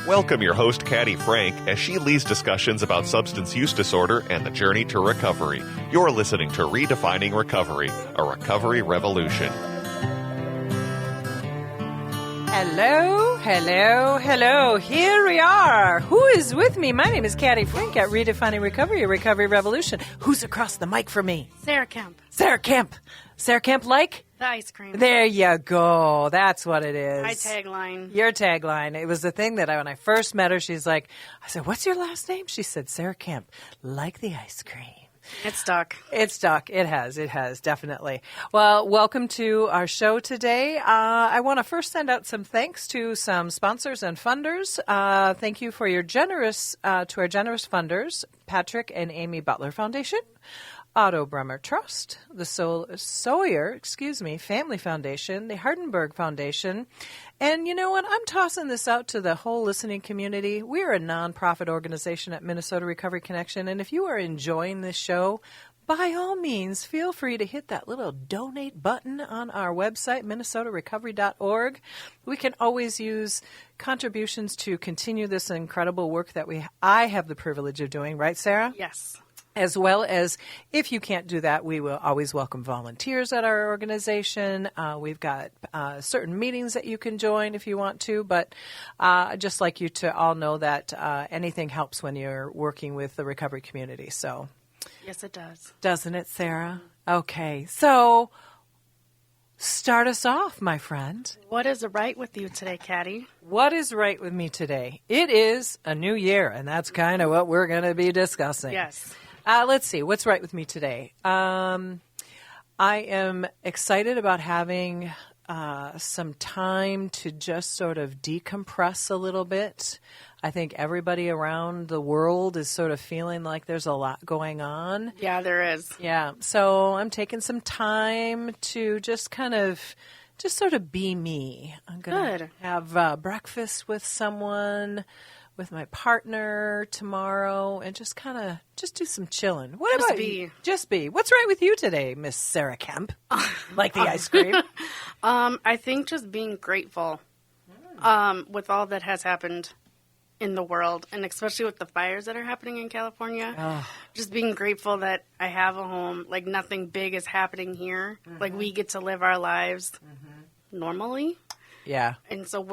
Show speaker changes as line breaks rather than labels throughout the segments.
Welcome your host, Caddy Frink, as she leads discussions about substance use disorder and the journey to recovery. You're listening to Redefining Recovery, a recovery revolution.
Hello, hello, hello. Here we are. Who is with me? My name is Caddy Frink at Redefining Recovery, a recovery revolution. Who's across the mic from me?
Sarah Kemp.
Sarah Kemp. Sarah Kemp like?
The ice cream.
There you go. That's what it is.
My tagline.
Your tagline. It was the thing that when I first met her, she's like, I said, what's your last name? She said, Sarah Kemp, like the ice cream.
It stuck.
It stuck. It has, definitely. Well, welcome to our show today. I want to first send out some thanks to some sponsors and funders. Thank you for your generous, to our generous funders, Patrick and Amy Butler Foundation, Otto Bremer Trust, the Sawyer Family Foundation, the Hardenberg Foundation. And you know what? I'm tossing this out to the whole listening community. We're a nonprofit organization at Minnesota Recovery Connection. And if you are enjoying this show, by all means, feel free to hit that little donate button on our website, minnesotarecovery.org. We can always use contributions to continue this incredible work that I have the privilege of doing. Right, Sarah?
Yes.
As well as, if you can't do that, we will always welcome volunteers at our organization. We've got certain meetings that you can join if you want to, but I'd just like you to all know that anything helps when you're working with the recovery community. So,
yes, it does.
Doesn't it, Sarah? Okay, so start us off, my friend.
What is right with you today, Caddy?
What is right with me today? It is a new year, and that's kind of what we're going to be discussing.
Yes.
Let's see. What's right with me today? I am excited about having some time to just sort of decompress a little bit. I think everybody around the world is sort of feeling like there's a lot going on.
Yeah, there is.
Yeah. So I'm taking some time to just sort of be me. I'm going to have breakfast with someone, with my partner tomorrow, and just do some chilling. What about you? Just be. What's right with you today, Miss Sarah Kemp? Like the ice cream?
I think just being grateful with all that has happened in the world, and especially with the fires that are happening in California. Just being grateful that I have a home, like nothing big is happening here. Mm-hmm. Like we get to live our lives normally.
Yeah.
And so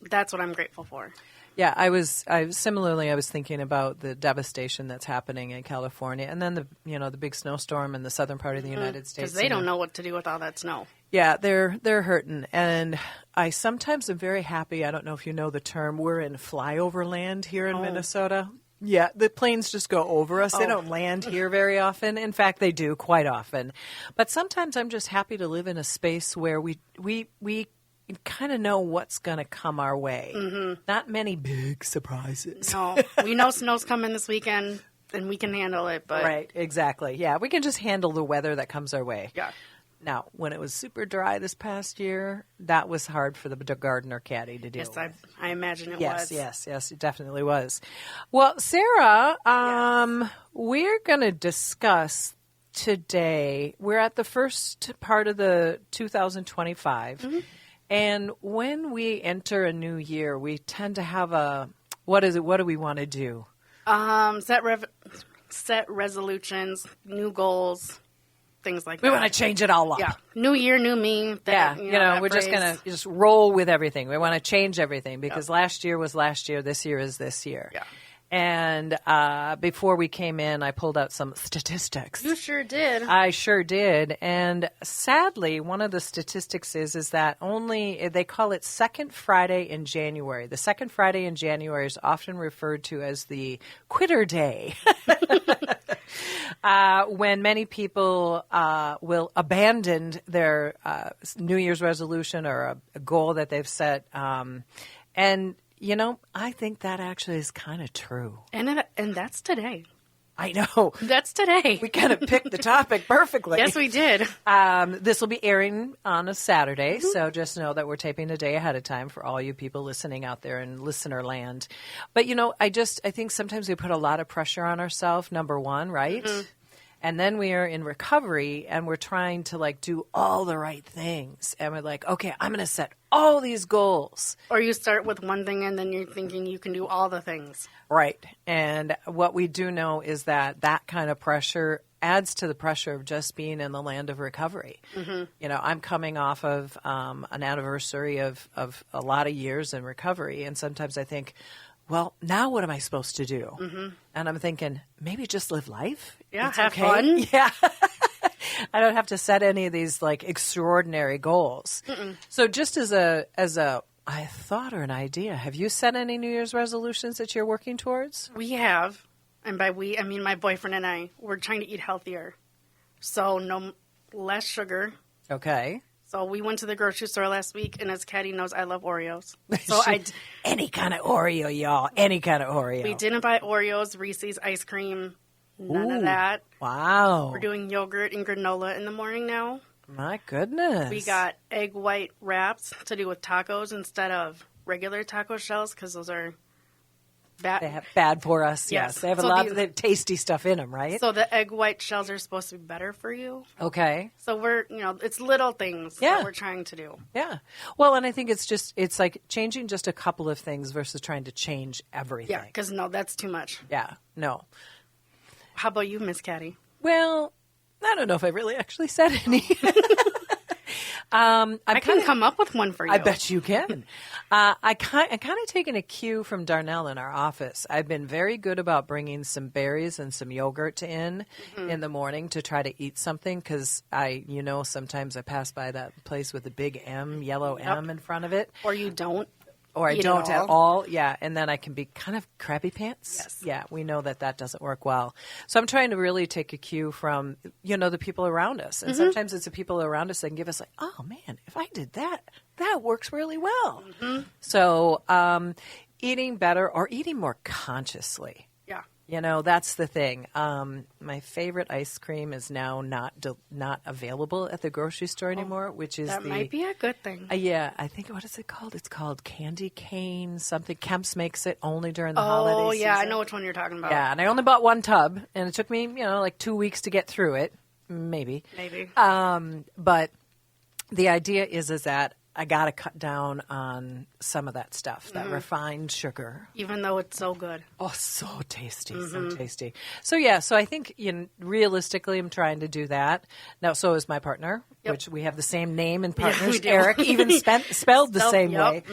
that's what I'm grateful for.
Yeah, I was thinking about the devastation that's happening in California, and then the big snowstorm in the southern part of the United States.
Because they don't know what to do with all that snow.
Yeah, they're hurting, and I sometimes am very happy. I don't know if you know the term. We're in flyover land here in Minnesota. Yeah, the planes just go over us. They don't land here very often. In fact, they do quite often. But sometimes I'm just happy to live in a space where we kind of know what's going to come our way. Mm-hmm. Not many big surprises.
No, we know snow's coming this weekend, and we can handle it. But
right, exactly. Yeah, we can just handle the weather that comes our way.
Yeah.
Now, when it was super dry this past year, that was hard for the gardener caddy to deal with.
Yes, I imagine it was.
Yes, it definitely was. Well, Sarah, we're going to discuss today, we're at the first part of the 2025. Mm-hmm. And when we enter a new year, we tend to have what is it? What do we want to do?
Set resolutions, new goals, things like that.
We want to change it all up.
Yeah. New year, new me.
We're just going to just roll with everything. We want to change everything because last year was last year. This year is this year. Yeah. And before we came in, I pulled out some statistics.
You sure did.
I sure did. And sadly, one of the statistics is that they call it Second Friday in January. The Second Friday in January is often referred to as the quitter day. When many people will abandon their New Year's resolution or a goal that they've set. And I think that actually is kind of true.
And that's today.
I know.
That's today.
We kind of picked the topic perfectly.
Yes, we did.
This will be airing on a Saturday, so just know that we're taping a day ahead of time for all you people listening out there in listener land. But, I think sometimes we put a lot of pressure on ourselves, number one, right? Mm-hmm. And then we are in recovery and we're trying to like do all the right things. And we're like, okay, I'm going to set all these goals.
Or you start with one thing and then you're thinking you can do all the things.
Right. And what we do know is that that kind of pressure adds to the pressure of just being in the land of recovery. You know, I'm coming off of an anniversary of a lot of years in recovery. And sometimes I think, well, now what am I supposed to do? And I'm thinking, maybe just live life.
Yeah,
It's
have
okay.
fun.
Yeah. I don't have to set any of these like extraordinary goals. So just as a thought or an idea, have you set any New Year's resolutions that you're working towards?
We have, and by we, I mean my boyfriend and I, we're trying to eat healthier. So less sugar.
Okay.
So we went to the grocery store last week, and as Caddy knows, I love Oreos. So
Any kind of Oreo, y'all. Any kind of Oreo.
we didn't buy Oreos, Reese's ice cream, none of that.
Wow.
We're doing yogurt and granola in the morning now.
My goodness.
We got egg white wraps to do with tacos instead of regular taco shells because those are
bad for us.
Yes.
Yes. They have a
So
lot
these-
of the tasty stuff in them, right?
So the egg white shells are supposed to be better for you.
Okay.
So we're, it's little things
Yeah.
that we're trying to do.
Yeah. Well, and I think it's like changing just a couple of things versus trying to change everything.
Yeah, because that's too much.
Yeah. No.
How about you, Miss Caddy?
Well, I don't know if I really actually said any.
I can come up with one for you.
I bet you can. I kind of taken a cue from Darnell in our office. I've been very good about bringing some berries and some yogurt in the morning to try to eat something because sometimes I pass by that place with a big M, yellow M in front of it.
Or you don't.
Or I
eat it
don't at
all.
all. Yeah. And then I can be kind of crappy pants.
Yes.
Yeah. We know that doesn't work well. So I'm trying to really take a cue from, the people around us. And sometimes it's the people around us that can give us like, oh man, if I did that, that works really well. So eating better or eating more consciously.
Yeah.
That's the thing. My favorite ice cream is now not available at the grocery store anymore, which is
That might be a good thing.
yeah, I think, what is it called? It's called Candy Cane something. Kemp's makes it only during the holiday
Oh, yeah,
season.
I know which one you're talking about.
Yeah, and I only bought one tub, and it took me, like 2 weeks to get through it, maybe.
Maybe.
But the idea is that I got to cut down on some of that stuff, that refined sugar.
Even though it's so good.
Oh, so tasty, so tasty. So, yeah, so I think, realistically, I'm trying to do that. Now, so is my partner, which we have the same name and partners.
we do.
Eric, even spelled the same way.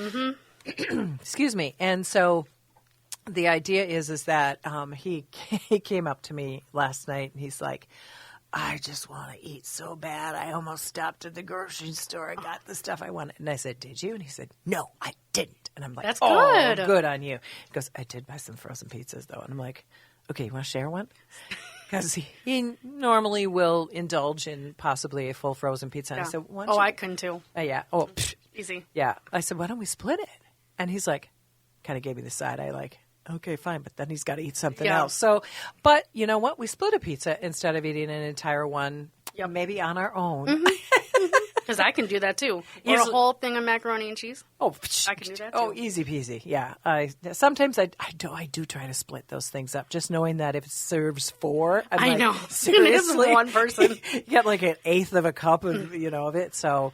Excuse me. And so the idea is that he came up to me last night, and he's like, I just want to eat so bad. I almost stopped at the grocery store. I got the stuff I wanted. And I said, did you? And he said, no, I didn't. And I'm like,
That's
oh,
good.
good on you. He goes, I did buy some frozen pizzas, though. And I'm like, okay, you want to share one? Because he normally will indulge in possibly a full frozen pizza. And I said, why don't you?
I couldn't too.
Yeah. Oh, psh.
Easy.
Yeah. I said, why don't we split it? And he's like, kind of gave me the side eye like, okay, fine, but then he's got to eat something else. So, but you know what? We split a pizza instead of eating an entire one, maybe on our own.
Because I can do that too. Or a whole thing of macaroni and cheese.
Oh,
I can do that
oh,
too.
easy peasy. Yeah. Sometimes I do try to split those things up, just knowing that if it serves four,
I know.
Seriously,
It is one person.
You get like an eighth of a cup of of it. So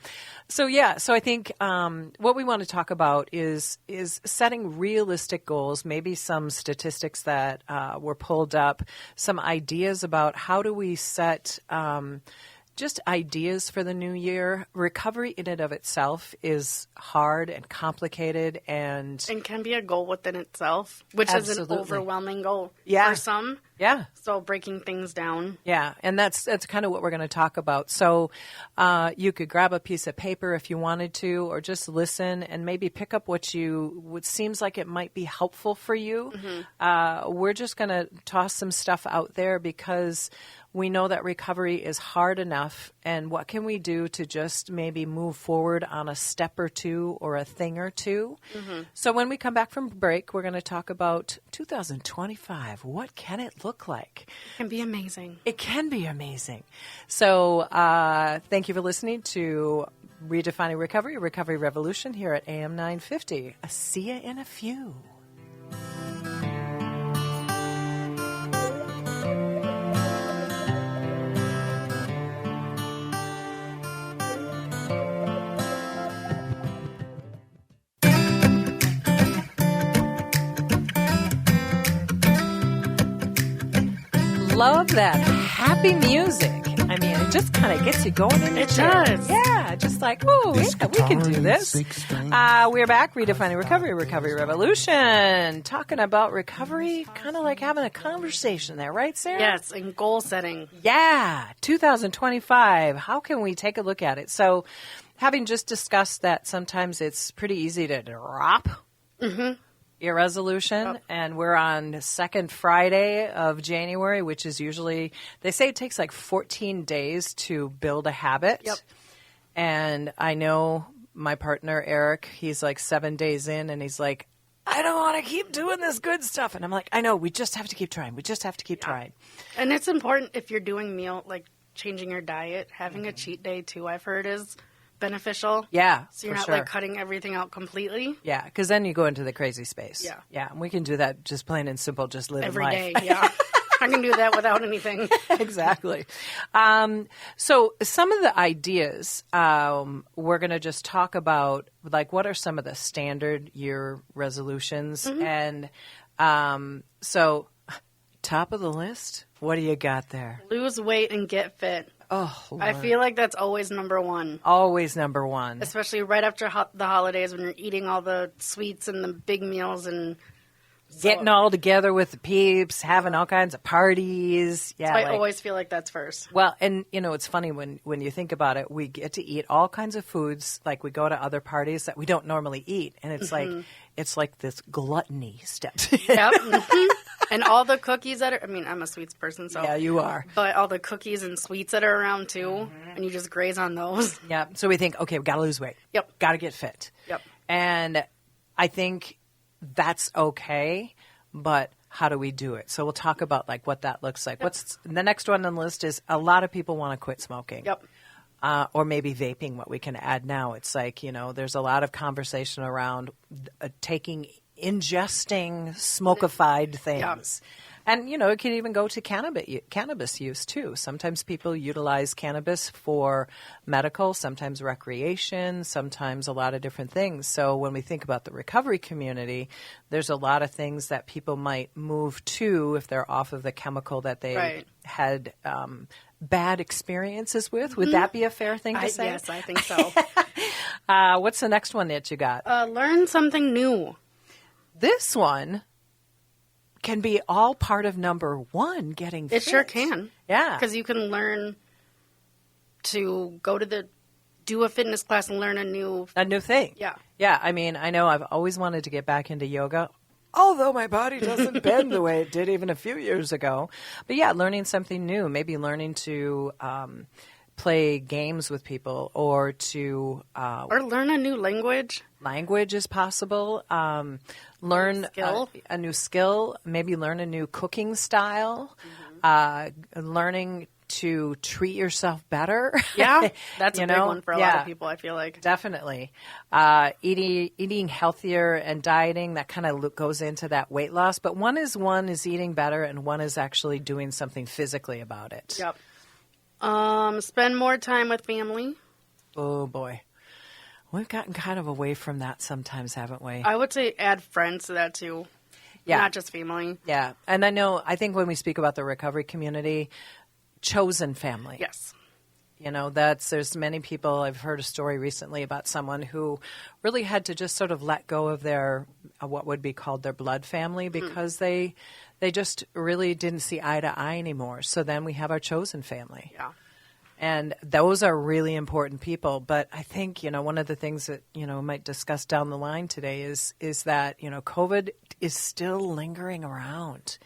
yeah. So I think what we want to talk about is setting realistic goals. Maybe some statistics that were pulled up, some ideas about how do we set. Just ideas for the new year. Recovery in and of itself is hard and complicated and
can be a goal within itself, which is
Absolutely.
an overwhelming goal
Yeah.
for some.
yeah.
So breaking things down.
Yeah, and that's kind of what we're going to talk about. So you could grab a piece of paper if you wanted to, or just listen and maybe pick up what seems like it might be helpful for you. We're just going to toss some stuff out there because we know that recovery is hard enough, and what can we do to just maybe move forward on a step or two or a thing or two? So when we come back from break, we're going to talk about 2025. What can it look like?
It can be amazing.
It can be amazing. So thank you for listening to Redefining Recovery, Recovery Revolution here at AM 950. I'll see you in a few. love that happy music. I mean, it just kind of gets you going in the chair.
Does.
Yeah, just like, oh, yeah, we can do this. We're back, Redefining Recovery, Recovery Revolution, talking about recovery, kind of like having a conversation there, right, Sarah?
Yes, and goal setting.
Yeah, 2025. How can we take a look at it? So, having just discussed that sometimes it's pretty easy to drop your resolution, and we're on second Friday of January, which is usually, they say it takes like 14 days to build a habit.
Yep.
And I know my partner, Eric, he's like 7 days in, and he's like, I don't want to keep doing this good stuff. And I'm like, I know, we just have to keep trying. We just have to keep trying.
And it's important if you're doing like changing your diet, having a cheat day too, I've heard is beneficial.
Yeah,
So you're
for
not
sure.
like cutting everything out completely.
Yeah, because then you go into the crazy space.
Yeah.
Yeah, and we can do that just plain and simple, just living
Every
life.
day, yeah. I can do that without anything.
Exactly. So some of the ideas we're going to just talk about, like what are some of the standard year resolutions, and so top of the list, what do you got there?
Lose weight and get fit.
Oh, Lord.
I feel like that's always number one.
Always number one.
Especially right after the holidays when you're eating all the sweets and the big meals and
Getting all together with the peeps, having all kinds of parties. Yeah,
so I always feel like that's first.
Well, and you know, it's funny when you think about it, we get to eat all kinds of foods, like we go to other parties that we don't normally eat, and it's like this gluttony steps in.
Yep. And all the cookies that are, I mean, I'm a sweets person, so.
Yeah, you are.
But all the cookies and sweets that are around too, and you just graze on those.
Yeah, so we think, okay, we got to lose weight.
Yep.
Got to get fit.
Yep.
And I think that's okay, but how do we do it? So we'll talk about like what that looks like.
Yep.
What's the next one on the list is a lot of people want to quit smoking.
Yep.
Or maybe vaping, what we can add now. It's like, you know, there's a lot of conversation around ingesting smokified things.
Yeah.
And, you know, it can even go to cannabis use, too. Sometimes people utilize cannabis for medical, sometimes recreation, sometimes a lot of different things. So when we think about the recovery community, there's a lot of things that people might move to if they're off of the chemical that they had bad experiences with. Would that be a fair thing to say?
Yes, I think so.
What's the next one that you got?
Learn something new.
This one can be all part of number one, getting fit.
It sure can.
Yeah.
Because you can learn to do a fitness class and learn a new
thing.
Yeah.
Yeah. I mean, I know I've always wanted to get back into yoga, although my body doesn't bend the way it did even a few years ago. But yeah, learning something new, maybe learning to play games with people or to
or learn a new language.
Language is possible. Learn a new skill, maybe learn a new cooking style, learning to treat yourself better.
Yeah, that's a big one for a lot of people, I feel like.
Definitely. Eating healthier and dieting, that kind of goes into that weight loss. But one is eating better and one is actually doing something physically about it.
Yep. Spend more time with family.
Oh, boy. We've gotten kind of away from that sometimes, haven't we?
I would say add friends to that, too.
Yeah.
Not just family.
Yeah. And I think when we speak about the recovery community, chosen family.
Yes.
You know, there's many people, I've heard a story recently about someone who really had to just sort of let go of their, what would be called their blood family because they just really didn't see eye to eye anymore. So then we have our chosen family.
Yeah.
And those are really important people. But I think, you know, one of the things that, you know, we might discuss down the line today is that, you know, COVID is still lingering around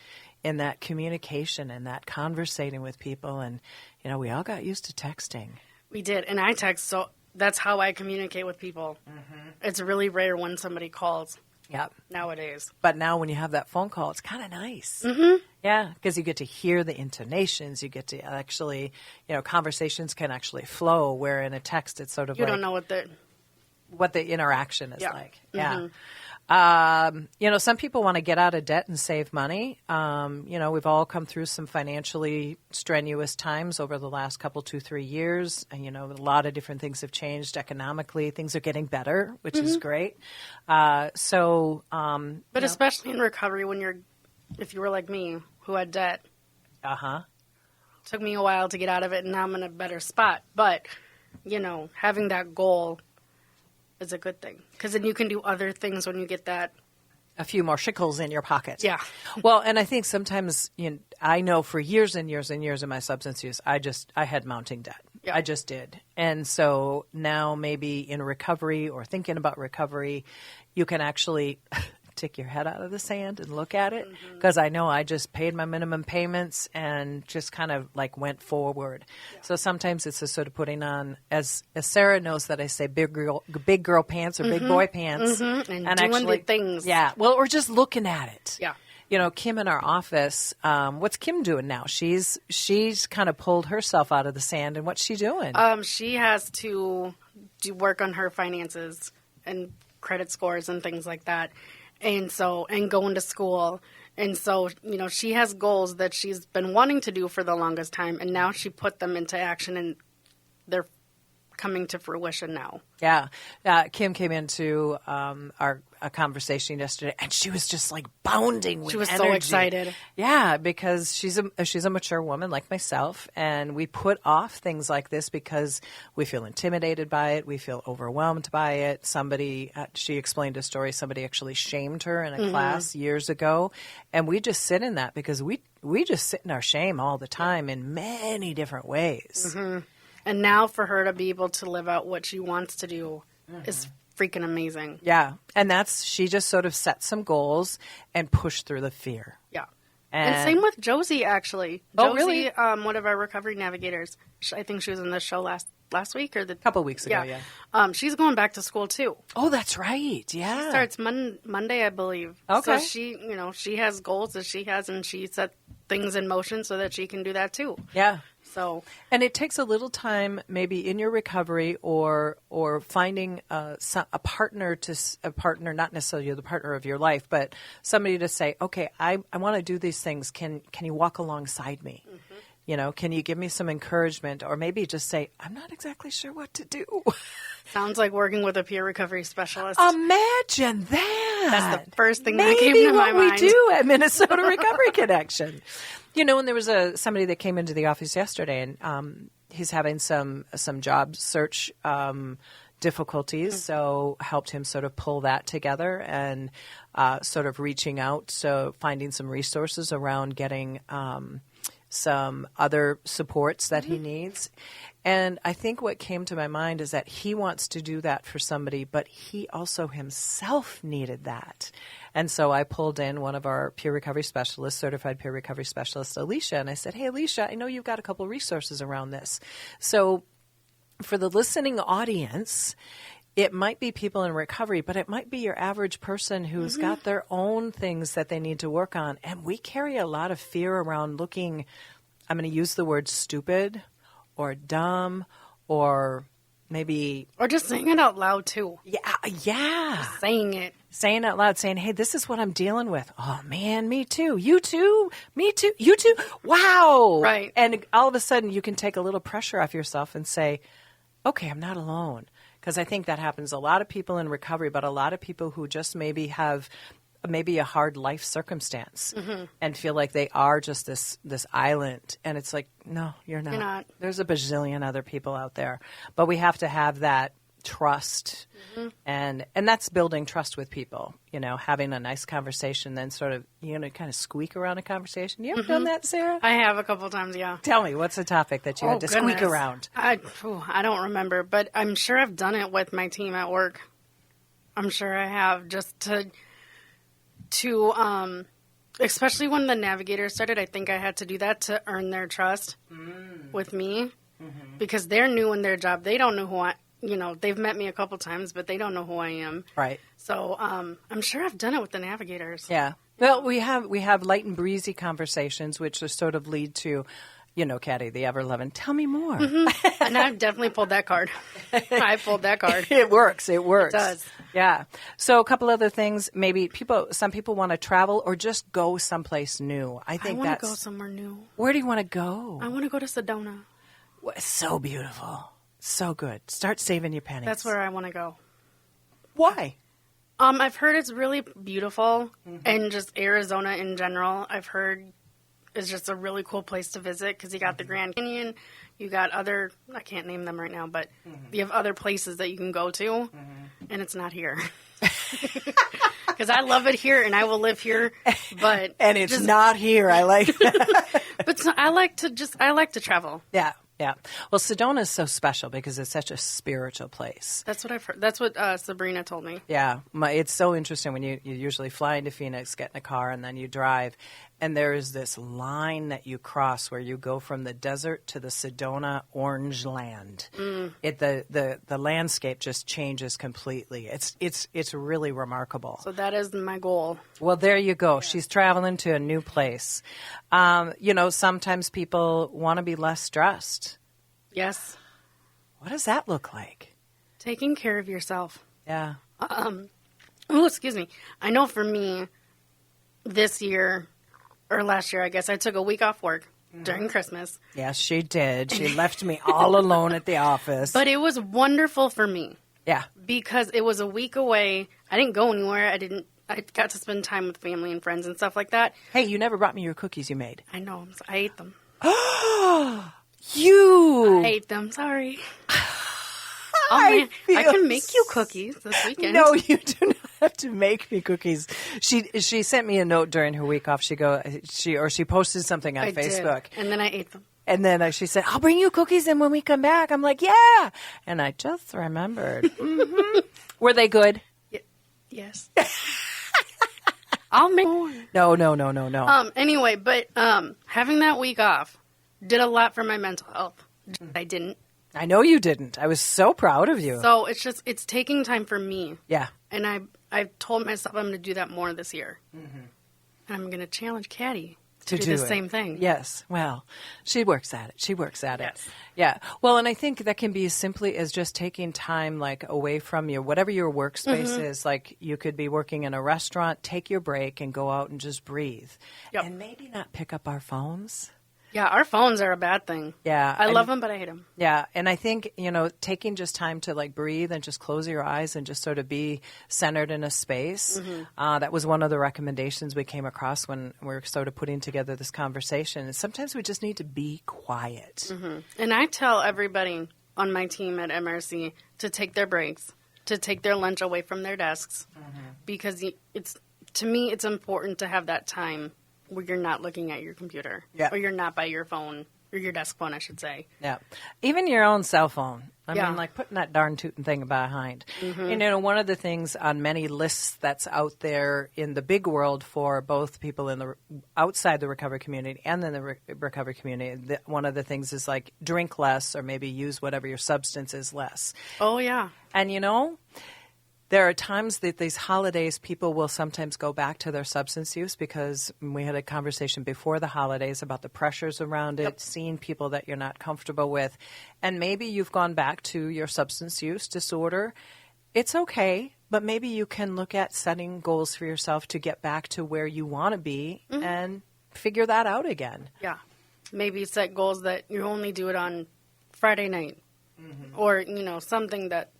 in that communication and that conversating with people. And, you know, we all got used to texting.
We did. And I text, so that's how I communicate with people. Mm-hmm. It's really rare when somebody calls.
Yeah.
Nowadays.
But now when you have that phone call, it's kind of nice.
Mm-hmm.
Yeah, because you get to hear the intonations. You get to actually, you know, conversations can actually flow, where in a text it's sort of
you don't know
what the interaction is like. Yeah.
Mm-hmm.
You know, some people want to get out of debt and save money. You know, we've all come through some financially strenuous times over the last 2-3 years. And, you know, a lot of different things have changed economically. Things are getting better, which is great. But
especially in recovery, if you were like me, who had debt,
Uh-huh.
Took me a while to get out of it, and now I'm in a better spot. But, having that goal is a good thing. Because then you can do other things when you get that.
A few more shekels in your pocket.
Yeah.
Well, and I think sometimes, I know for years and years and years of my substance use, I had mounting debt.
Yeah.
I just did. And so now maybe in recovery or thinking about recovery, you can actually stick your head out of the sand and look at it, because I know I just paid my minimum payments and just kind of like went forward. Yeah. So sometimes it's a sort of putting on, as Sarah knows that I say big girl pants or big boy pants,
and doing
actually,
the things.
Yeah, well, or just looking at it.
Yeah.
Kim in our office, what's Kim doing now? She's kind of pulled herself out of the sand, and what's she doing?
She has to do work on her finances and credit scores and things like that. And going to school. And so, she has goals that she's been wanting to do for the longest time. And now she put them into action, and they're coming to fruition now.
Yeah. Kim came into our conversation yesterday, and she was just like bounding with energy.
She was so excited.
Yeah, because she's a mature woman like myself, and we put off things like this because we feel intimidated by it. We feel overwhelmed by it. She explained a story. Somebody actually shamed her in a class years ago, and we just sit in that because we just sit in our shame all the time in many different ways.
Mm-hmm. And now for her to be able to live out what she wants to do is freaking amazing.
Yeah. And she just sort of set some goals and pushed through the fear.
Yeah. And same with Josie, actually.
Oh,
Josie,
really?
One of our recovery navigators. I think she was in the show last week or the
couple weeks ago, yeah.
She's going back to school too.
Oh, that's right. Yeah.
She starts Monday, I believe.
Okay.
So she has goals that she has, and she set things in motion so that she can do that too.
Yeah.
So,
and it takes a little time, maybe in your recovery, or finding a partner, not necessarily the partner of your life, but somebody to say, okay, I want to do these things. Can you walk alongside me? Mm-hmm. Can you give me some encouragement, or maybe just say, I'm not exactly sure what to do.
Sounds like working with a peer recovery specialist.
Imagine that.
That's the first thing that came to my mind.
Maybe what we do at Minnesota Recovery Connection. And there was somebody that came into the office yesterday, and he's having some job search difficulties, so helped him sort of pull that together and sort of reaching out, so finding some resources around getting some other supports that he needs. And I think what came to my mind is that he wants to do that for somebody, but he also himself needed that. And so I pulled in one of our peer recovery specialists, certified peer recovery specialist, Alicia, and I said, hey, Alicia, I know you've got a couple resources around this. So for the listening audience, it might be people in recovery, but it might be your average person who's got their own things that they need to work on. And we carry a lot of fear around looking, I'm going to use the word stupid or dumb or maybe...
Or just saying it out loud, too.
Yeah.
Just saying it.
Saying out loud, saying, hey, this is what I'm dealing with. Oh, man, me too. You too? Me too? You too? Wow.
Right.
And all of a sudden you can take a little pressure off yourself and say, okay, I'm not alone. Because I think that happens a lot of people in recovery, but a lot of people who just maybe have a hard life circumstance and feel like they are just this island. And it's like, no, you're not.
You're not.
There's a bazillion other people out there. But we have to have that trust. And that's building trust with people, having a nice conversation, then sort of, kind of squeak around a conversation. You ever done that, Sarah?
I have a couple times, yeah.
Tell me, wwhat's the topic that you had to squeak around?
I don't remember, but I'm sure I've done it with my team at work. I'm sure I have, just to especially when the navigator started, I think I had to do that to earn their trust with me because they're new in their job. They don't know who they've met me a couple times, but they don't know who I am.
Right.
So I'm sure I've done it with the navigators.
Yeah. Well, we have light and breezy conversations, which sort of lead to, Caddy, the ever-loving, tell me more.
And I've definitely pulled that card. I pulled that card.
It works. It
does.
Yeah. So a couple other things. Maybe some people want to travel or just go someplace new. I
want to go somewhere new.
Where do you want to go?
I want to go to Sedona.
Well, it's so beautiful. So good. Start saving your pennies.
That's where I want to go.
Why?
I've heard it's really beautiful, and just Arizona in general. I've heard is just a really cool place to visit because you got the Grand Canyon, you got other, I can't name them right now, but you have other places that you can go to, and it's not here. Because I love it here and I will live here, but
and it's not here. I like that.
But I like to travel.
Yeah. Yeah. Well, Sedona is so special because it's such a spiritual place.
That's what I've heard. That's what Sabrina told me.
Yeah. It's so interesting when you usually fly into Phoenix, get in a car, and then you drive. And there is this line that you cross where you go from the desert to the Sedona orange land. The landscape just changes completely. It's really remarkable.
So that is my goal.
Well, there you go. Yeah. She's traveling to a new place. Sometimes people want to be less stressed.
Yes.
What does that look like?
Taking care of yourself.
Yeah.
Excuse me. I know for me, this year, or last year, I guess, I took a week off work during Christmas.
Yes, she did. She left me all alone at the office.
But it was wonderful for me.
Yeah.
Because it was a week away. I didn't go anywhere. I got to spend time with family and friends and stuff like that.
Hey, you never brought me your cookies you made.
I know. I ate them.
You!
I ate them. Sorry. I can make you cookies this weekend.
No, you do not have to make me cookies. She sent me a note during her week off. She posted something on Facebook.
Did. And then I ate them.
And then she said, I'll bring you cookies and when we come back. I'm like, yeah. And I just remembered. Were they good?
Yes. I'll make more.
No.
Anyway, but having that week off did a lot for my mental health. I didn't.
I know you didn't. I was so proud of you.
So it's taking time for me.
Yeah.
And I've told myself I'm going to do that more this year. And I'm going to challenge Caddy to do the same thing.
Yes. Well, she works at it.
Yes.
Yeah. Well, and I think that can be as simply as just taking time like away from whatever your workspace is. Like you could be working in a restaurant, take your break and go out and just breathe.
Yep.
And maybe not pick up our phones.
Yeah, our phones are a bad thing.
Yeah.
I love them, but I hate them.
Yeah. And I think, taking just time to like breathe and just close your eyes and just sort of be centered in a space. That was one of the recommendations we came across when we were sort of putting together this conversation. And sometimes we just need to be quiet.
And I tell everybody on my team at MRC to take their breaks, to take their lunch away from their desks, because to me, it's important to have that time where you're not looking at your computer, or you're not by your phone, or your desk phone, I should say.
Yeah. Even your own cell phone. I mean, like putting that darn tootin' thing behind. And, one of the things on many lists that's out there in the big world for both people in outside the recovery community and in the recovery community, one of the things is like drink less or maybe use whatever your substance is less.
Oh, yeah.
And, there are times that these holidays, people will sometimes go back to their substance use because we had a conversation before the holidays about the pressures around it, seeing people that you're not comfortable with, and maybe you've gone back to your substance use disorder. It's okay, but maybe you can look at setting goals for yourself to get back to where you want to be and figure that out again.
Yeah. Maybe set goals that you only do it on Friday night or, something that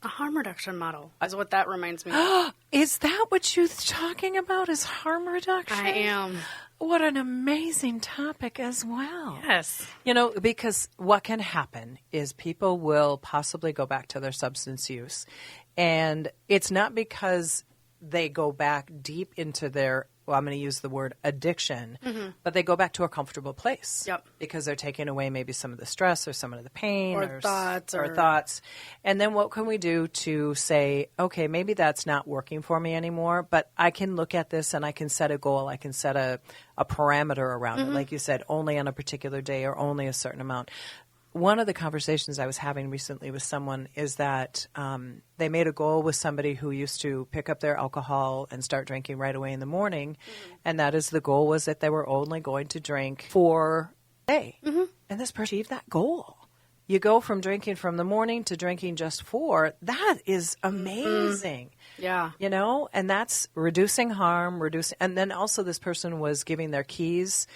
a harm reduction model is what that reminds me of.
Is that what you're talking about, is harm reduction?
I am.
What an amazing topic as well.
Yes.
Because what can happen is people will possibly go back to their substance use. And it's not because they go back deep into their, I'm going to use the word addiction, but they go back to a comfortable place.
Yep.
Because they're taking away maybe some of the stress or some of the pain
or thoughts.
And then what can we do to say, okay, maybe that's not working for me anymore, but I can look at this and I can set a goal. I can set a parameter around it. Like you said, only on a particular day or only a certain amount. One of the conversations I was having recently with someone is that they made a goal with somebody who used to pick up their alcohol and start drinking right away in the morning. And that is the goal was that they were only going to drink 4 a day. And this person achieved that goal. You go from drinking from the morning to drinking just 4. That is amazing.
Yeah.
And that's reducing harm, and then also this person was giving their keys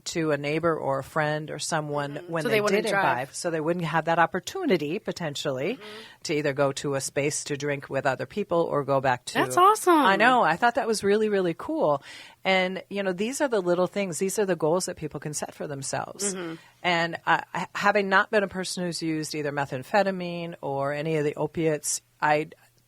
to a neighbor or a friend or someone when
So
they
wouldn't
did
drive.
imbibe, so they wouldn't have that opportunity potentially to either go to a space to drink with other people or go back to.
That's awesome.
I know. I thought that was really, really cool. And, these are the little things. These are the goals that people can set for themselves. And having not been a person who's used either methamphetamine or any of the opiates,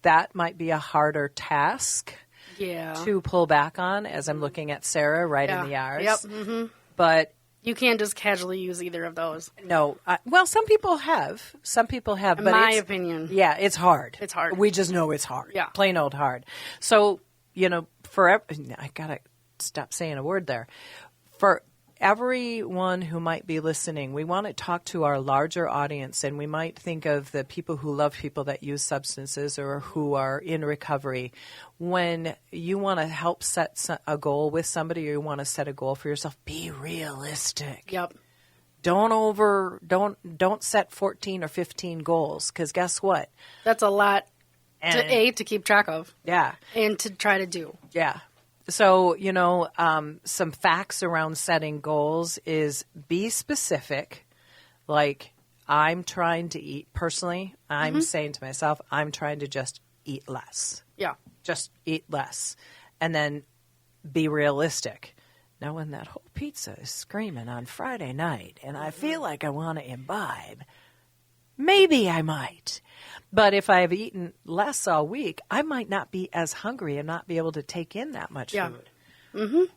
that might be a harder task to pull back on as I'm looking at Sarah right in the R's.
Yep.
But
You can't just casually use either of those.
no, well, some people have. Some people have.
In
but
my
it's-
opinion.
Yeah, it's hard.
It's hard.
We just know it's hard.
Yeah.
Plain old hard. So, forever, I got to stop saying a word there. For everyone who might be listening, we want to talk to our larger audience, and we might think of the people who love people that use substances or who are in recovery. When you want to help set a goal with somebody or you want to set a goal for yourself, be realistic.
Yep.
Don't set 14 or 15 goals, because guess what?
That's a lot
And-
to keep track of
Yeah.
and to try to do.
Yeah. So, some facts around setting goals is be specific. Like, I'm trying to eat, personally, I'm saying to myself, I'm trying to just eat less.
Yeah.
Just eat less. And then be realistic. Now, when that whole pizza is screaming on Friday night and I feel like I want to imbibe, maybe I might. But if I've eaten less all week, I might not be as hungry and not be able to take in that much food.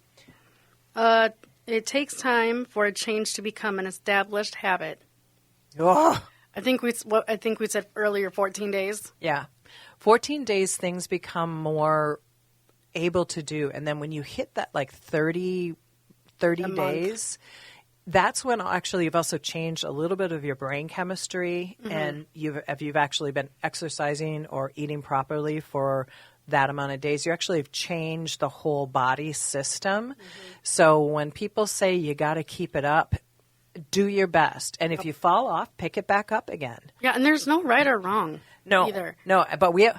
It takes time for a change to become an established habit.
Oh,
I think we said earlier 14 days.
yeah. 14 days, things become more able to do. And then when you hit that like 30
month.
days, that's when actually you've also changed a little bit of your brain chemistry, and if you've actually been exercising or eating properly for that amount of days, you actually have changed the whole body system. So when people say you got to keep it up, do your best. And if you fall off, pick it back up again.
Yeah, and there's no right or wrong either.
No, but we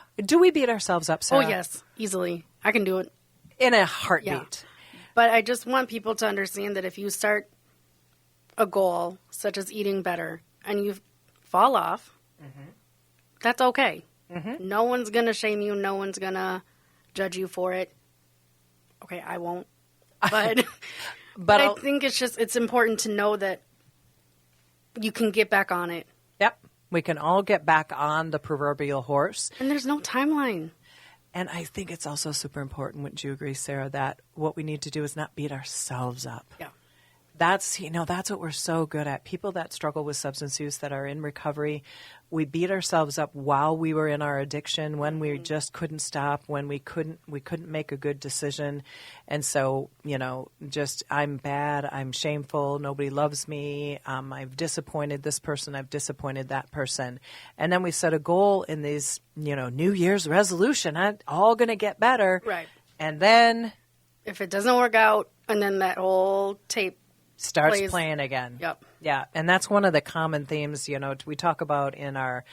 beat ourselves up,
Oh,
Sarah?
yes, easily. I can do it.
In a heartbeat.
Yeah. But I just want people to understand that if you start a goal, such as eating better, and you fall off, that's okay. No one's going to shame you. No one's going to judge you for it. Okay, I won't. But, but I think it's important to know that you can get back on it.
Yep. We can all get back on the proverbial horse.
And there's no timeline.
And I think it's also super important, wouldn't you agree, Sarah, that what we need to do is not beat ourselves up.
Yeah.
That's what we're so good at. People that struggle with substance use that are in recovery, we beat ourselves up while we were in our addiction, when we just couldn't stop, when we couldn't make a good decision. And so, just I'm bad, I'm shameful, nobody loves me, I've disappointed this person, I've disappointed that person. And then we set a goal in these, New Year's resolution, I'm all going to get better.
Right.
And then
If it doesn't work out, and then that whole tape
starts
plays.
playing again.
Yep.
Yeah, and that's one of the common themes, we talk about in our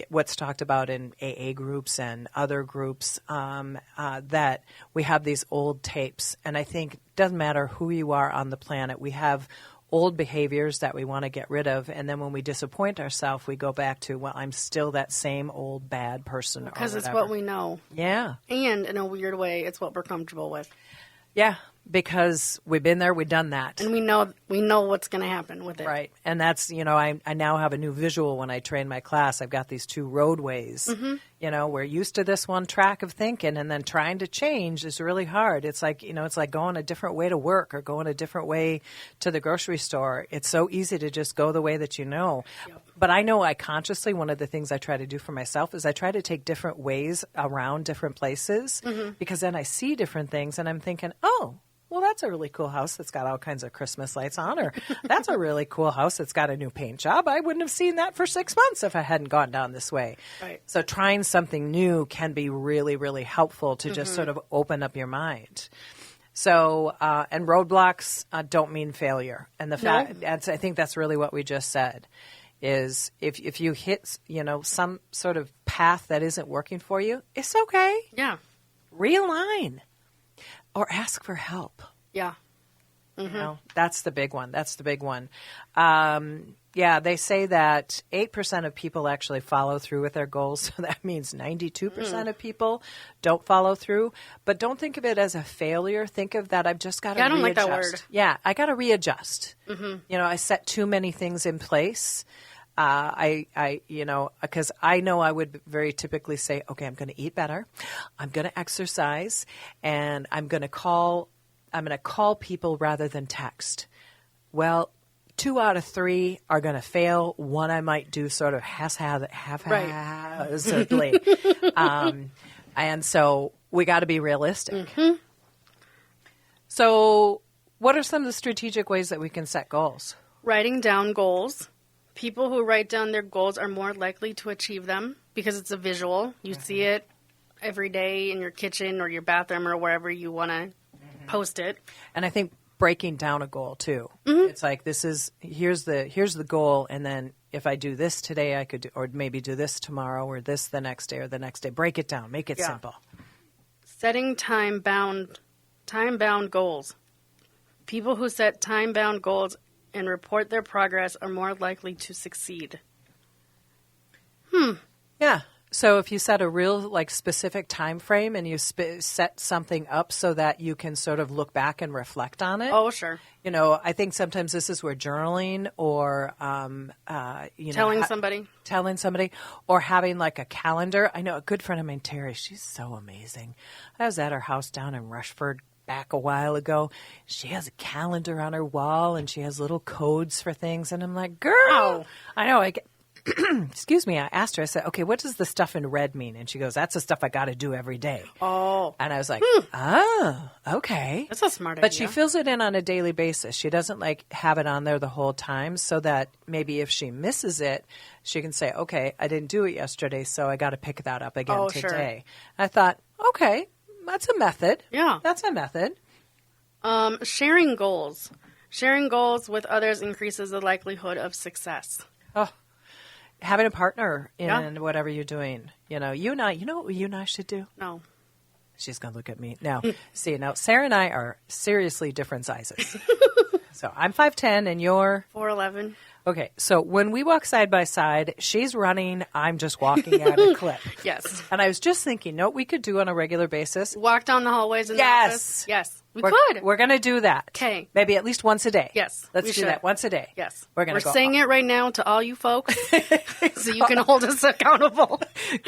what's talked about in AA groups and other groups, that we have these old tapes. And I think it doesn't matter who you are on the planet, we have old behaviors that we want to get rid of. And then when we disappoint ourselves, we go back to, well, I'm still that same old bad person.
Because it's what we know.
Yeah.
And in a weird way, it's what we're comfortable with.
Yeah, because we've been there, we've done that.
And we know what's going to happen with it.
Right. And that's, I now have a new visual when I train my class. I've got these two roadways. We're used to this one track of thinking, and then trying to change is really hard. It's like, it's like going a different way to work or going a different way to the grocery store. It's so easy to just go the way that you know.
Yep.
But I know I consciously, one of the things I try to do for myself is I try to take different ways around different places, because then I see different things and I'm thinking, oh, well, that's a really cool house that's got all kinds of Christmas lights on, or that's a really cool house that's got a new paint job. I wouldn't have seen that for 6 months if I hadn't gone down this way.
Right.
So trying something new can be really, really helpful to just sort of open up your mind. So, and roadblocks don't mean failure. And the fact, I think that's really what we just said, is if you hit, some sort of path that isn't working for you, it's okay.
Yeah.
Realign. Or ask for help.
Yeah.
You know, that's the big one. That's the big one. Yeah, they say that 8% of people actually follow through with their goals. So that means 92% of people don't follow through. But don't think of it as a failure. Think of that I've just got to readjust.
I don't like that word.
Yeah, I got to readjust. You know, I set too many things in place. You know, because I know I would very typically say, okay, I'm going to eat better. I'm going to exercise, and I'm going to call people rather than text. Well, 2 out of 3 are going to fail. One I might do sort of haphazardly. And so we got to be realistic. So what are some of the strategic ways that we can set goals?
Writing down goals. People who write down their goals are more likely to achieve them because it's a visual. You see it every day in your kitchen or your bathroom or wherever you want to post it.
And I think breaking down a goal too. It's like here's the goal, and then if I do this today, I could do, or maybe do this tomorrow, or this the next day, or the next day. Break it down, make it simple.
Setting time bound goals. People who set time bound goals and report their progress are more likely to succeed.
Yeah. So if you set a real specific time frame and you set something up so that you can sort of look back and reflect on it.
Oh, sure.
You know, I think sometimes this is where journaling or
telling somebody
or having like a calendar. I know a good friend of mine, Terry, she's so amazing. I was at her house down in Rushford back a while ago. She has a calendar on her wall and she has little codes for things, and I'm like, girl, I know. Excuse me. I asked her, I said, okay, what does the stuff in red mean? And she goes, that's the stuff I got to do every day.
Oh.
And I was like, oh, okay.
That's a smart idea.
But she fills it in on a daily basis. She doesn't have it on there the whole time, so that maybe if she misses it, she can say, okay, I didn't do it yesterday, so I got to pick that up again today. Sure. I thought, okay, that's a method.
Yeah.
That's a method.
Sharing goals. Sharing goals with others increases the likelihood of success.
Oh. Having a partner in whatever you're doing. You know what you and I should do?
No.
She's going to look at me. Now, now Sarah and I are seriously different sizes. So I'm 5'10", and you're?
4'11".
Okay, so when we walk side by side, she's running, I'm just walking at a clip.
Yes.
And I was just thinking, what we could do on a regular basis?
Walk down the hallways in the office? Yes. We could.
We're going to do that.
Okay.
Maybe at least once a day.
Yes.
Let's do that once a day.
Yes.
We're
saying it right now to all you folks so you can hold us accountable.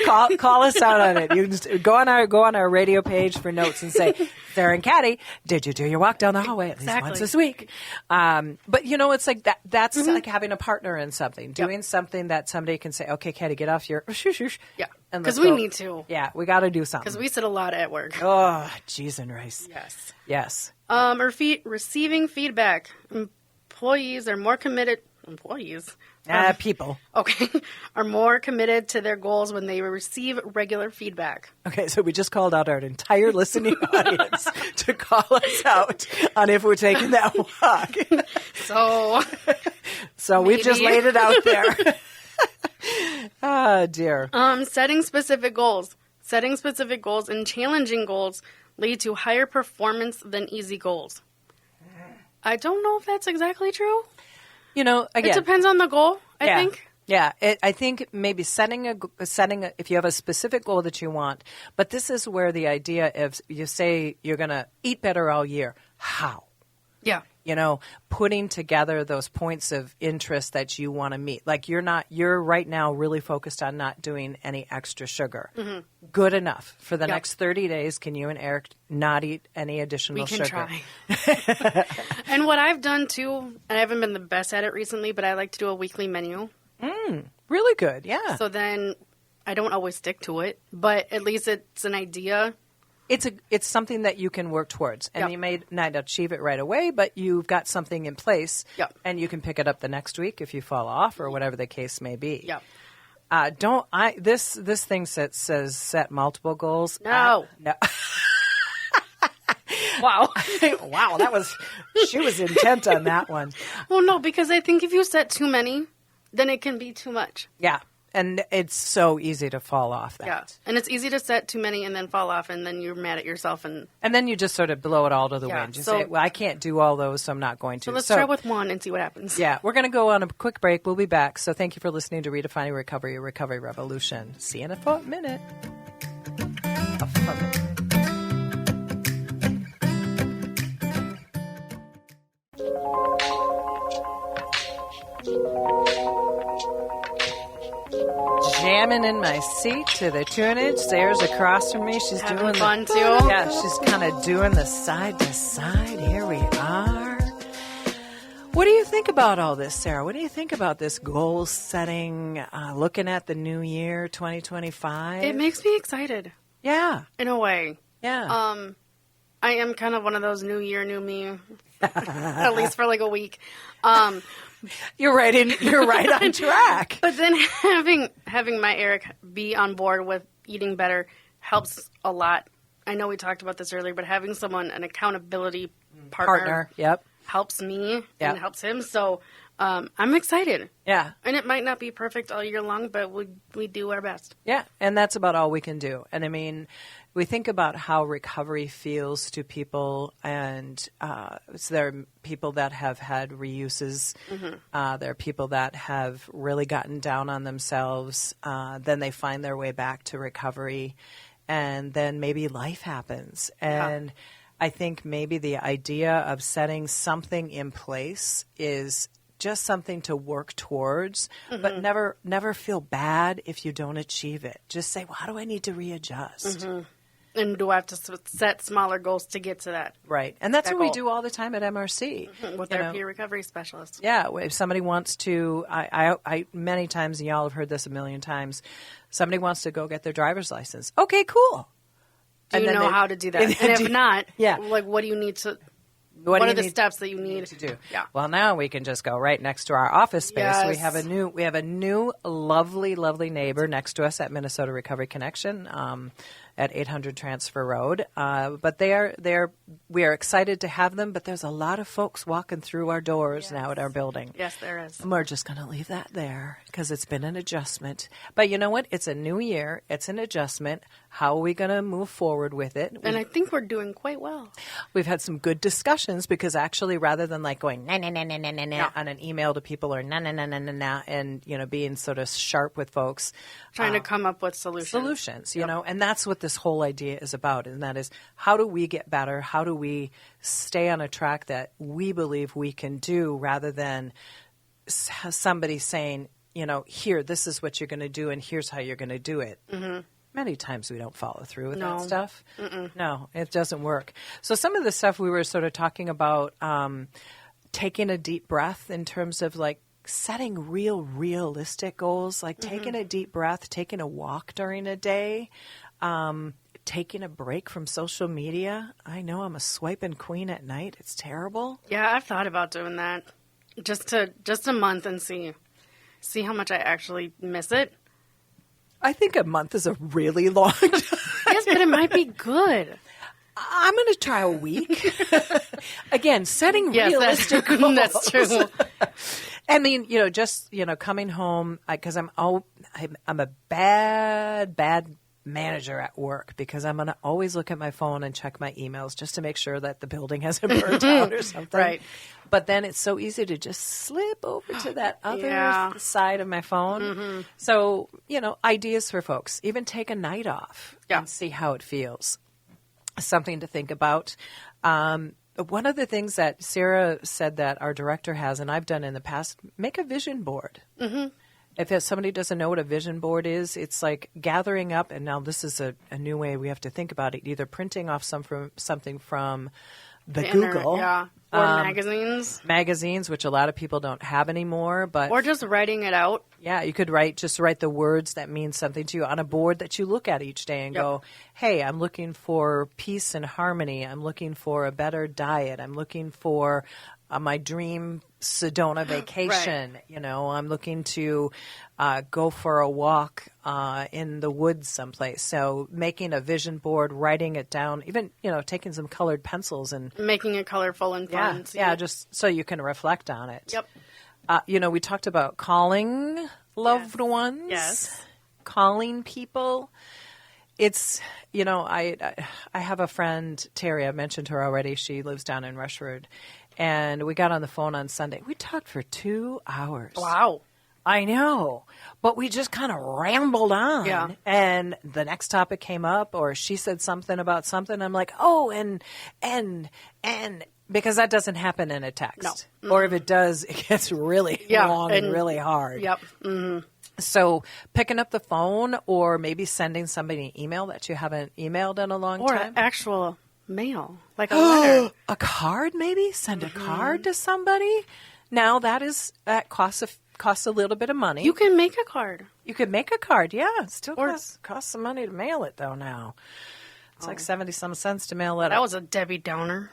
Call us out on it. You can just go on our radio page for notes and say, Sarah and Caddy, did you do your walk down the hallway at least once this week? But it's like that. That's like having a partner in something, doing something that somebody can say, okay, Caddy, get off your shush.
Yeah. Because we need to.
Yeah, we got to do something.
Because we sit a lot at work.
Oh, geez and rice.
Yes.
Receiving
feedback. Employees are more committed. People. Okay. Are more committed to their goals when they receive regular feedback.
Okay, so we just called out our entire listening audience to call us out on if we're taking that walk. So we've just laid it out there. Oh, dear.
Setting specific goals. Setting specific goals and challenging goals lead to higher performance than easy goals. I don't know if that's exactly true. Again, it depends on the goal, I think.
Yeah, I think maybe setting if you have a specific goal that you want, but this is where the idea of you say you're going to eat better all year. How?
Yeah.
Putting together those points of interest that you want to meet. Like you're right now really focused on not doing any extra sugar. Mm-hmm. Good enough. For the next 30 days, can you and Eric not eat any additional sugar?
We can try. And what I've done too, and I haven't been the best at it recently, but I like to do a weekly menu.
Really good, yeah.
So then I don't always stick to it, but at least it's an idea.
It's something that you can work towards, and you may not achieve it right away, but you've got something in place, and you can pick it up the next week if you fall off or whatever the case may be. This thing says set multiple goals.
No.
No.
Wow.
Wow, she was intent on that one.
Well, no, because I think if you set too many, then it can be too much.
Yeah. And it's so easy to fall off that.
Yeah. And it's easy to set too many and then fall off, and then you're mad at yourself. And
then you just sort of blow it all to the
Yeah,
wind. You
so-
say, well, I can't do all those, so I'm not going to.
so let's try with one and see what happens.
Yeah, we're going to go on a quick break. We'll be back. So thank you for listening to Redefining Recovery, a recovery revolution. See you in a minute. A fun minute. Jamming in my seat to the tunage. Sarah's across from me. She's
Having
doing
fun, too?
Yeah, she's kind of doing the side to side. Here we are. What do you think about all this, Sarah? What do you think about this goal setting, looking at the new year, 2025?
It makes me excited.
Yeah.
In a way.
Yeah.
I am kind of one of those new year, new me, at least for like a week.
You're right on track.
But then having my Eric be on board with eating better helps a lot. I know we talked about this earlier, but having someone, an accountability partner.
Yep.
Helps me
Yep.
and helps him. So I'm excited.
Yeah.
And it might not be perfect all year long, but we do our best.
Yeah, and that's about all we can do. And I mean, we think about how recovery feels to people, and so there are people that have had reuses. There are people that have really gotten down on themselves. Then they find their way back to recovery, and then maybe life happens. And I think maybe the idea of setting something in place is just something to work towards, but never feel bad if you don't achieve it. Just say, well, how do I need to readjust?
And do I have to set smaller goals to get to that?
Right. And that's
That
what we
goal.
do all the time at MRC.
With
You
our
know,
peer recovery specialist.
yeah, if somebody wants to, I many times, and y'all have heard this a million times, somebody wants to go get their driver's license. Okay, cool.
Do you
then
know how to do that? And if not,
Yeah.
like what do you need to
What
What
do
are
you
the
need
steps that you need
to do?
Yeah.
Well, now we can just go right next to our office space. We
Yes.
have a new lovely neighbor next to us at Minnesota Recovery Connection at 800 Transfer Road. But we are excited to have them. But there's a lot of folks walking through our doors now at our building.
Yes, there is.
And we're just going to leave that there because it's been an adjustment. But you know what? It's a new year. It's an adjustment. How are we going to move forward with it?
And I think we're doing quite well.
We've had some good discussions because actually rather than like going na on an email to people or na and being sort of sharp with folks,
Trying to come up with solutions.
and that's what this whole idea is about, and that is how do we get better? How do we stay on a track that we believe we can do rather than somebody saying, here, this is what you're going to do and here's how you're going to do it. Mm-hmm. Many times we don't follow through with that stuff. No, it doesn't work. So some of the stuff we were sort of talking about, taking a deep breath in terms of like setting realistic goals, like taking a deep breath, taking a walk during a day, taking a break from social media. I know I'm a swiping queen at night. It's terrible.
Yeah, I've thought about doing that. Just a month and see how much I actually miss it.
I think a month is a really long time.
Yes, but it might be good.
I'm going to try a week. Again, setting realistic goals.
That's true.
I mean, coming home, because I'm a bad manager at work because I'm going to always look at my phone and check my emails just to make sure that the building hasn't burnt out or something.
Right.
But then it's so easy to just slip over to that other side of my phone. Mm-hmm. So, ideas for folks. Even take a night off and see how it feels. Something to think about. One of the things that Sarah said that our director has, and I've done in the past, make a vision board. Mm-hmm. If somebody doesn't know what a vision board is, it's like gathering up, and now this is a new way we have to think about it, either printing off something from the Google.
Or
magazines, which a lot of people don't have anymore, but
or just writing it out.
Yeah, you could write the words that mean something to you on a board that you look at each day and go, hey, I'm looking for peace and harmony. I'm looking for a better diet. I'm looking for my dream Sedona vacation. Right. I'm looking to go for a walk in the woods someplace. So making a vision board, writing it down, even, taking some colored pencils and
making it colorful and fun.
Yeah, just so you can reflect on it.
Yep.
We talked about calling loved ones.
Yes.
Calling people. It's, I have a friend, Terry, I mentioned her already. She lives down in Rushford. And we got on the phone on Sunday. We talked for 2 hours.
Wow.
I know. But we just kind of rambled on.
Yeah.
And the next topic came up, or she said something about something. I'm like, oh, and because that doesn't happen in a text.
No.
Or if it does, it gets really long and really hard.
Yep. Mm-hmm.
So picking up the phone or maybe sending somebody an email that you haven't emailed in a long
Or
time.
actual mail, like a letter.
A card maybe? Send a card to somebody? Now that costs a little bit of money.
You can make a card.
You could make a card, yeah. It still costs some money to mail it though now. It's like 70-some cents to mail it.
That was a Debbie Downer.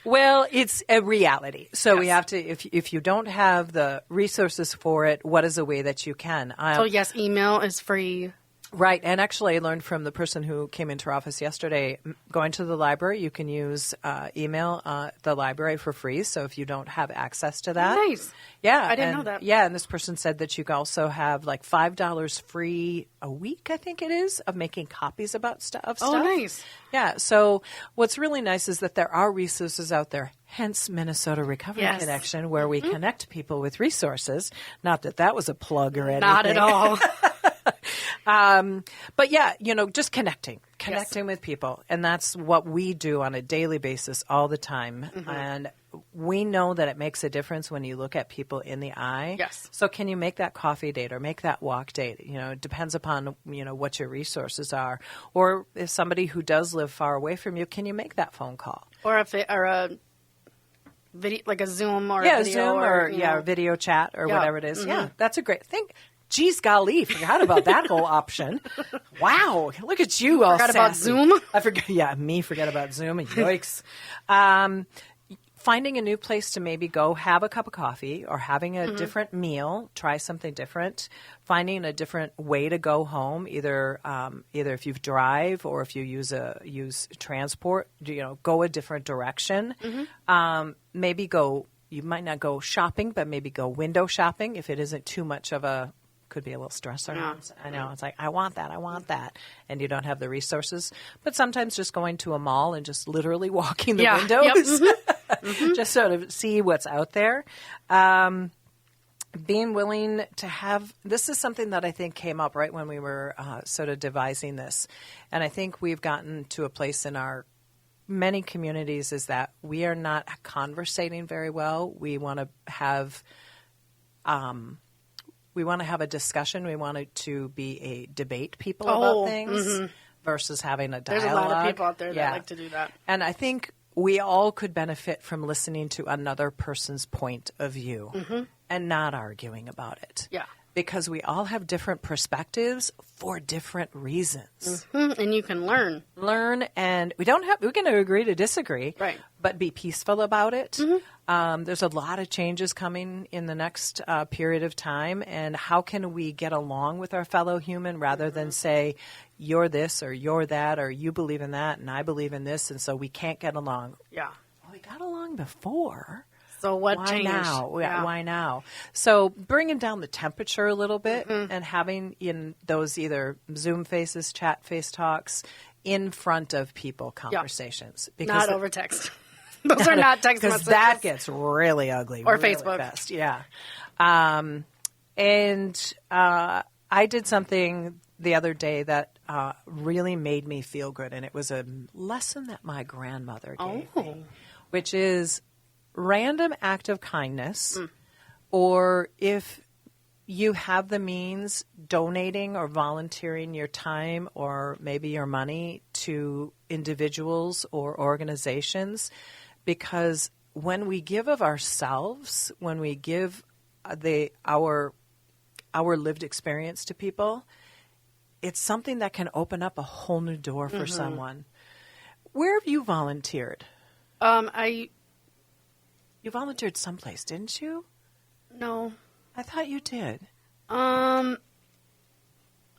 Well, it's a reality. So we have to, if you don't have the resources for it, what is a way that you can?
So yes, email is free.
Right. And actually, I learned from the person who came into our office yesterday, going to the library, you can use email the library for free. So if you don't have access to that.
Nice.
Yeah.
I didn't know that.
Yeah. And this person said that you can also have like $5 free a week, I think it is, of making copies of stuff.
Oh, nice.
Yeah. So what's really nice is that there are resources out there. Hence Minnesota Recovery Connection, where we connect people with resources. Not that was a plug or anything.
Not at all.
But yeah, just connecting with people. And that's what we do on a daily basis all the time. Mm-hmm. And we know that it makes a difference when you look at people in the eye.
Yes.
So can you make that coffee date or make that walk date? It depends upon, what your resources are. Or if somebody who does live far away from you, can you make that phone call?
Or a video, like a Zoom or a video.
Zoom or video chat or whatever it is. Mm-hmm. Yeah, that's a great thing. Geez, golly, forgot about that whole option. Wow, look at you all
Forgot
sassy.
about Zoom?
I forgot. Yeah, me forget about Zoom. Yikes. Finding a new place to maybe go have a cup of coffee or having a different meal, try something different, finding a different way to go home, either if you drive or if you use transport, go a different direction. Mm-hmm. Maybe you might not go shopping, but maybe go window shopping if it isn't too much of could be a little stressor. Yeah. I know. It's like, I want that. And you don't have the resources. But sometimes just going to a mall and just literally walking the windows. Yep. Mm-hmm. Just sort of see what's out there. Being willing to have – this is something that I think came up right when we were sort of devising this. And I think we've gotten to a place in our many communities is that we are not conversating very well. We want to have a discussion. We want it to be a debate people about things versus having a dialogue.
There's a lot of people out there that like to do that.
And I think we all could benefit from listening to another person's point of view and not arguing about it.
Yeah.
Because we all have different perspectives for different reasons.
Mm-hmm. And you can learn.
And we can agree to disagree,
right,
but be peaceful about it. Mm-hmm. There's a lot of changes coming in the next period of time. And how can we get along with our fellow human rather than say, you're this or you're that or you believe in that and I believe in this. And so we can't get along.
Yeah.
Well, we got along before.
So what
why
changed?
Now?
Yeah.
Why now? So bringing down the temperature a little bit and having in those either Zoom faces, chat face talks in front of people conversations. Because
not over text. Those are not text messages.
Because that gets really ugly.
Or
really
Facebook.
Fast. Yeah. I did something the other day that really made me feel good. And it was a lesson that my grandmother gave me, which is random act of kindness, or if you have the means, donating or volunteering your time or maybe your money to individuals or organizations, because when we give of ourselves, when we give our lived experience to people, it's something that can open up a whole new door for someone. Where have you volunteered? You volunteered someplace, didn't you?
No.
I thought you did.
I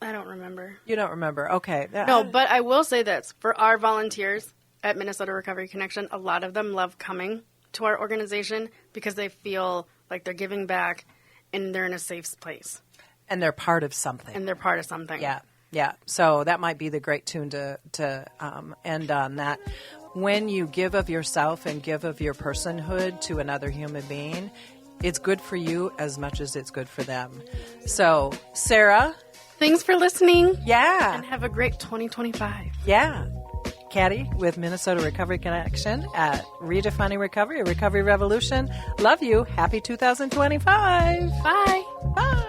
don't remember.
You don't remember. Okay.
No, but I will say this. For our volunteers at Minnesota Recovery Connection, a lot of them love coming to our organization because they feel like they're giving back, and they're in a safe place.
And they're part of something.
And they're part of something.
Yeah, yeah. So that might be the great tune to end on that. When you give of yourself and give of your personhood to another human being, it's good for you as much as it's good for them. So, Sarah.
Thanks for listening.
Yeah.
And have a great 2025.
Yeah. Caddy with Minnesota Recovery Connection at Redefining Recovery, a recovery revolution. Love you. Happy 2025.
Bye.
Bye.